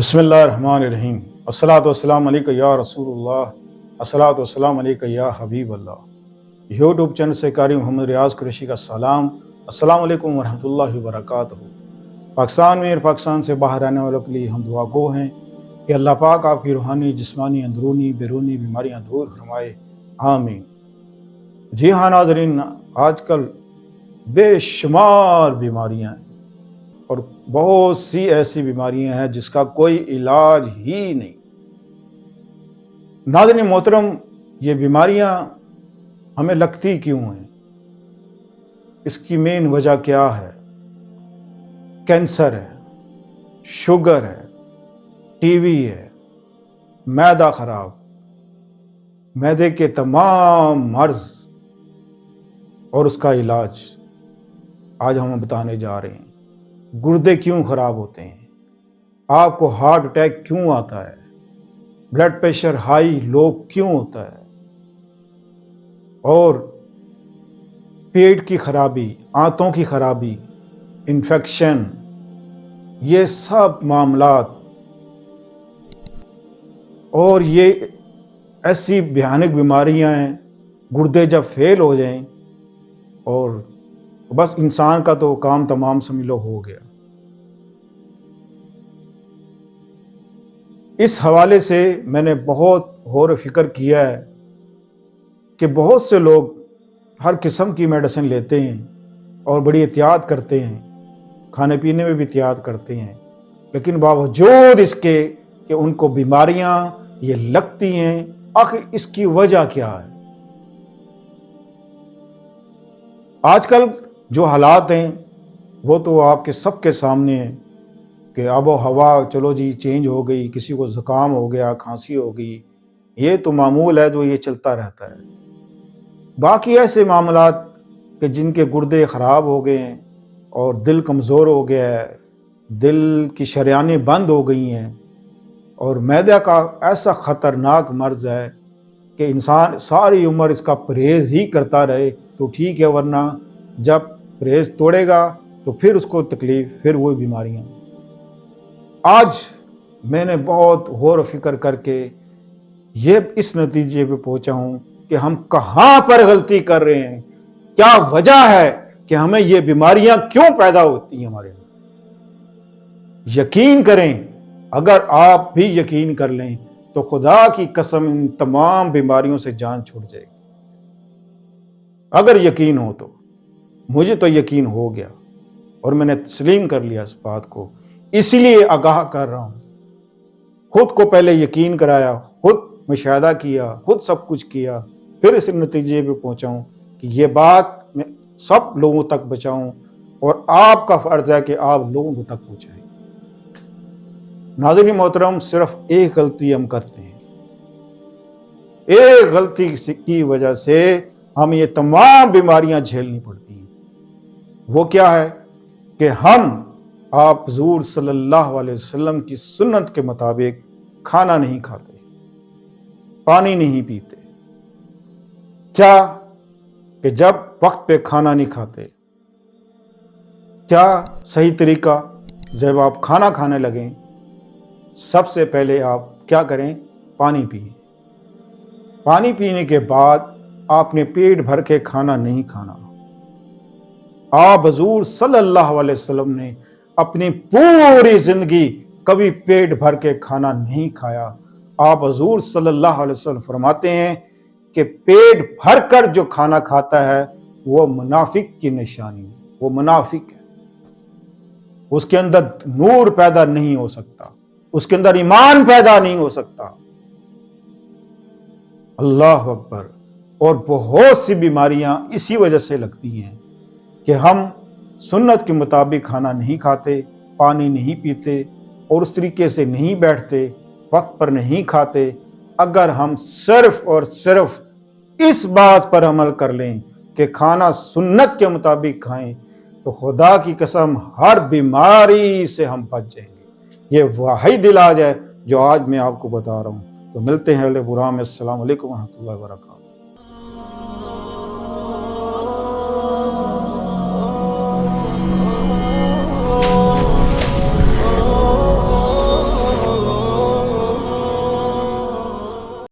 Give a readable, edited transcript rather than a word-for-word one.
بسم اللہ الرحمن الرحیم۔ الصلاۃ والسلام علیک یا رسول اللہ، الصلاۃ والسلام علیک یا حبیب اللہ۔ یوٹیوب چینل سے قاری محمد ریاض قریشی کا سلام۔ السلام علیکم ورحمۃ اللہ وبرکاتہ۔ پاکستان میں اور پاکستان سے باہر آنے والوں کے لیے ہم دعا گو ہیں کہ اللہ پاک آپ کی روحانی، جسمانی، اندرونی، بیرونی بیماریاں دور فرمائے، آمین۔ جی ہاں ناظرین، آج کل بے شمار بیماریاں ہیں اور بہت سی ایسی بیماریاں ہیں جس کا کوئی علاج ہی نہیں۔ ناظرین محترم، یہ بیماریاں ہمیں لگتی کیوں ہیں؟ اس کی مین وجہ کیا ہے؟ کینسر ہے، شوگر ہے، ٹی وی ہے، معدہ خراب، معدے کے تمام مرض اور اس کا علاج آج ہم بتانے جا رہے ہیں۔ گردے کیوں خراب ہوتے ہیں؟ آپ کو ہارٹ اٹیک کیوں آتا ہے؟ بلڈ پریشر ہائی لو کیوں ہوتا ہے؟ اور پیٹ کی خرابی، آنتوں کی خرابی، انفیکشن، یہ سب معاملات اور یہ ایسی بھیانک بیماریاں ہیں۔ گردے جب فیل ہو جائیں اور بس انسان کا تو کام تمام سمجھ لو ہو گیا۔ اس حوالے سے میں نے بہت غور و فکر کیا ہے کہ بہت سے لوگ ہر قسم کی میڈیسن لیتے ہیں اور بڑی احتیاط کرتے ہیں، کھانے پینے میں بھی احتیاط کرتے ہیں، لیکن باوجود اس کے کہ ان کو بیماریاں یہ لگتی ہیں، آخر اس کی وجہ کیا ہے؟ آج کل جو حالات ہیں وہ تو آپ کے سب کے سامنے ہیں کہ آب و ہوا چلو جی چینج ہو گئی، کسی کو زکام ہو گیا، کھانسی ہو گئی، یہ تو معمول ہے، جو یہ چلتا رہتا ہے۔ باقی ایسے معاملات کہ جن کے گردے خراب ہو گئے ہیں اور دل کمزور ہو گیا ہے، دل کی شریانیں بند ہو گئی ہیں، اور معدہ کا ایسا خطرناک مرض ہے کہ انسان ساری عمر اس کا پرہیز ہی کرتا رہے تو ٹھیک ہے، ورنہ جب پرہیز توڑے گا تو پھر اس کو تکلیف، پھر وہ بیماریاں۔ آج میں نے بہت غور و فکر کر کے یہ اس نتیجے پہ پہنچا ہوں کہ ہم کہاں پر غلطی کر رہے ہیں، کیا وجہ ہے کہ ہمیں یہ بیماریاں کیوں پیدا ہوتی ہیں ہمارے اندر۔ یقین کریں، اگر آپ بھی یقین کر لیں تو خدا کی قسم ان تمام بیماریوں سے جان چھوٹ جائے گی۔ اگر یقین ہو تو، مجھے تو یقین ہو گیا اور میں نے تسلیم کر لیا اس بات کو، اسی لیے آگاہ کر رہا ہوں۔ خود کو پہلے یقین کرایا، خود مشاہدہ کیا، خود سب کچھ کیا، پھر اس نتیجے پہ پہنچا ہوں کہ یہ بات میں سب لوگوں تک بچاؤں، اور آپ کا فرض ہے کہ آپ لوگوں تک پہنچائیں۔ ناظرین محترم، صرف ایک غلطی ہم کرتے ہیں، ایک غلطی کی وجہ سے ہم یہ تمام بیماریاں جھیلنی پڑتی ہیں۔ وہ کیا ہے کہ ہم آپ حضور صلی اللہ علیہ وسلم کی سنت کے مطابق کھانا نہیں کھاتے، پانی نہیں پیتے۔ کیا کہ جب وقت پہ کھانا نہیں کھاتے، کیا صحیح طریقہ؟ جب آپ کھانا کھانے لگیں، سب سے پہلے آپ کیا کریں؟ پانی پئیں۔ پانی پینے کے بعد آپ نے پیٹ بھر کے کھانا نہیں کھانا۔ آپ حضور صلی اللہ علیہ وسلم نے اپنی پوری زندگی کبھی پیٹ بھر کے کھانا نہیں کھایا۔ آپ حضور صلی اللہ علیہ وسلم فرماتے ہیں کہ پیٹ بھر کر جو کھانا کھاتا ہے وہ منافق کی نشانی ہے، وہ منافق ہے۔ اس کے اندر نور پیدا نہیں ہو سکتا، اس کے اندر ایمان پیدا نہیں ہو سکتا۔ اللہ اکبر۔ اور بہت سی بیماریاں اسی وجہ سے لگتی ہیں کہ ہم سنت کے مطابق کھانا نہیں کھاتے، پانی نہیں پیتے، اور اس طریقے سے نہیں بیٹھتے، وقت پر نہیں کھاتے۔ اگر ہم صرف اور صرف اس بات پر عمل کر لیں کہ کھانا سنت کے مطابق کھائیں تو خدا کی قسم ہر بیماری سے ہم بچ جائیں گے۔ یہ واحد علاج ہے جو آج میں آپ کو بتا رہا ہوں۔ تو ملتے ہیں اگلے پروگرام میں۔ السلام علیکم ورحمۃ اللہ وبرکاتہ۔